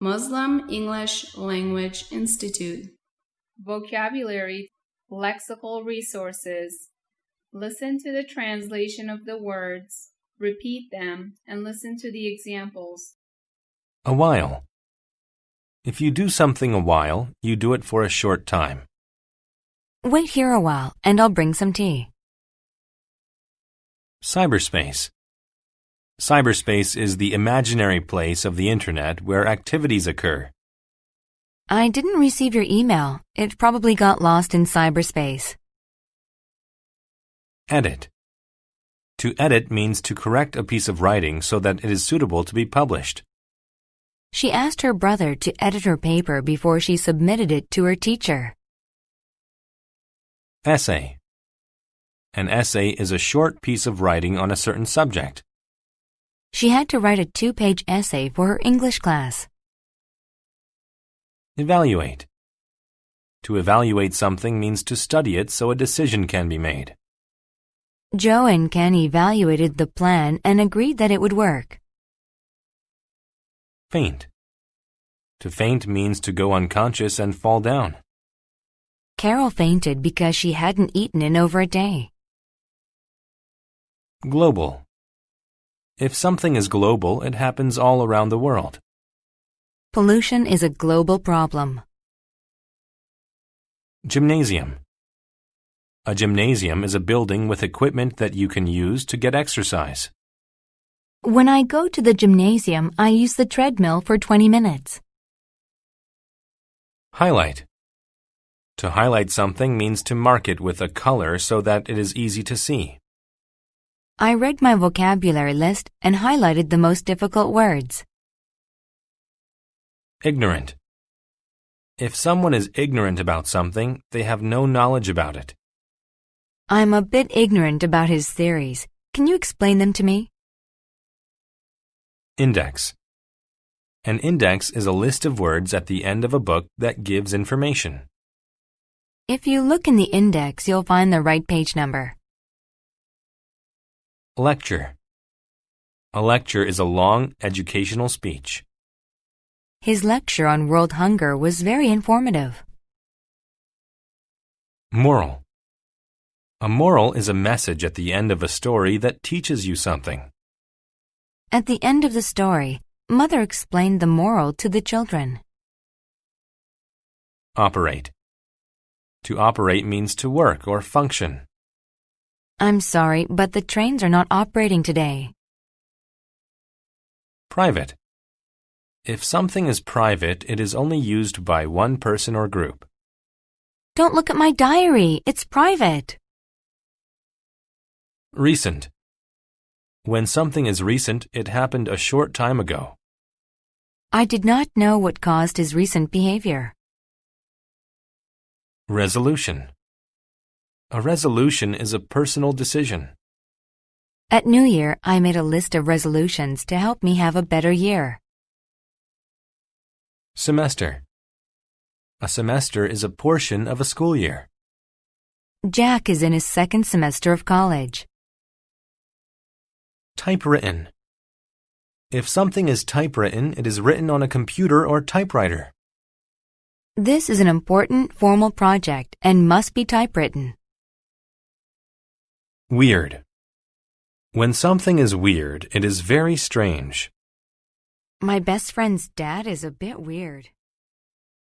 Muslim English Language Institute. Vocabulary, lexical resources. Listen to the translation of the words, repeat them, and listen to the examples. A while. If you do something a while, you do it for a short time. Wait here a while, and I'll bring some tea. Cyberspace. Cyberspace is the imaginary place of the Internet where activities occur. I didn't receive your email. It probably got lost in cyberspace. Edit. To edit means to correct a piece of writing so that it is suitable to be published. She asked her brother to edit her paper before she submitted it to her teacher. Essay. An essay is a short piece of writing on a certain subject. She had to write a 2-page essay for her English class. Evaluate. To evaluate something means to study it so a decision can be made. Joe and Ken evaluated the plan and agreed that it would work. Faint. To faint means to go unconscious and fall down. Carol fainted because she hadn't eaten in over a day. Global. If something is global, it happens all around the world. Pollution is a global problem. Gymnasium. A gymnasium is a building with equipment that you can use to get exercise. When I go to the gymnasium, I use the treadmill for 20 minutes. Highlight. To highlight something means to mark it with a color so that it is easy to see. I read my vocabulary list and highlighted the most difficult words. Ignorant. If someone is ignorant about something, they have no knowledge about it. I'm a bit ignorant about his theories. Can you explain them to me? Index. An index is a list of words at the end of a book that gives information. If you look in the index, you'll find the right page number. Lecture. A lecture is a long educational speech. His lecture on world hunger was very informative. Moral. A moral is a message at the end of a story that teaches you something. At the end of the story, Mother explained the moral to the children. Operate. To operate means to work or function. I'm sorry, but the trains are not operating today. Private. If something is private, it is only used by one person or group. Don't look at my diary. It's private. Recent. When something is recent, it happened a short time ago. I did not know what caused his recent behavior. Resolution. A resolution is a personal decision. At New Year, I made a list of resolutions to help me have a better year. Semester. A semester is a portion of a school year. Jack is in his 2nd semester of college. Typewritten. If something is typewritten, it is written on a computer or typewriter. This is an important formal project and must be typewritten. Weird. When something is weird, it is very strange. My best friend's dad is a bit weird.